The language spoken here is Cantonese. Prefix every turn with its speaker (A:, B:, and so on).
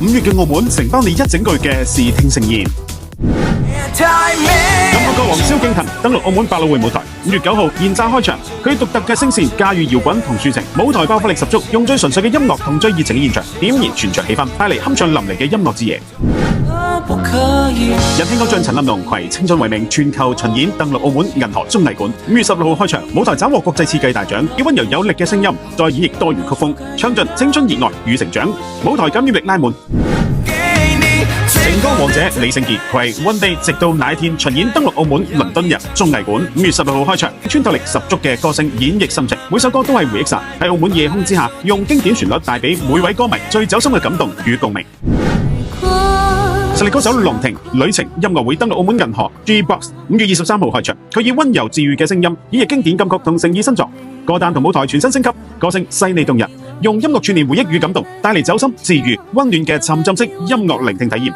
A: 5月嘅澳門承包你一整個月嘅視聽盛宴。音樂歌王蕭敬騰登陸澳門百老匯舞台，5月9號現炸開場。佢獨特嘅聲線駕馭搖滾同抒情，舞台爆發力十足，用最純粹嘅音樂同最熱情嘅現場點燃全場氣氛，帶嚟酣暢淋漓嘅音樂之夜。人氣偶像陳立農攜青春為名全球巡演登陸澳門銀河綜藝館，5月16號開場，舞台斬獲國際設計大獎，以溫柔有力嘅聲音再演繹多元曲風，唱盡青春熱愛與成長，舞台感染力拉滿。情歌王者李聖傑攜 One Day 直到那一天巡演登陸澳門倫敦人綜藝館，5月16號開場，穿透力十足嘅歌聲演繹心情，每首歌都係回憶殺，喺澳門夜空之下，用經典旋律帶俾每位歌迷最走心嘅感動與共鳴。實力歌手龍婷旅程音樂會登陸澳門銀河 G-Box， 5月23號開場，佢以溫柔治癒嘅聲音演繹經典金曲同誠意新作，歌單同舞台全新升級，歌聲細膩動人，用音樂串聯回憶與感動，帶嚟走心治癒溫暖嘅沉浸式音樂聆聽體驗。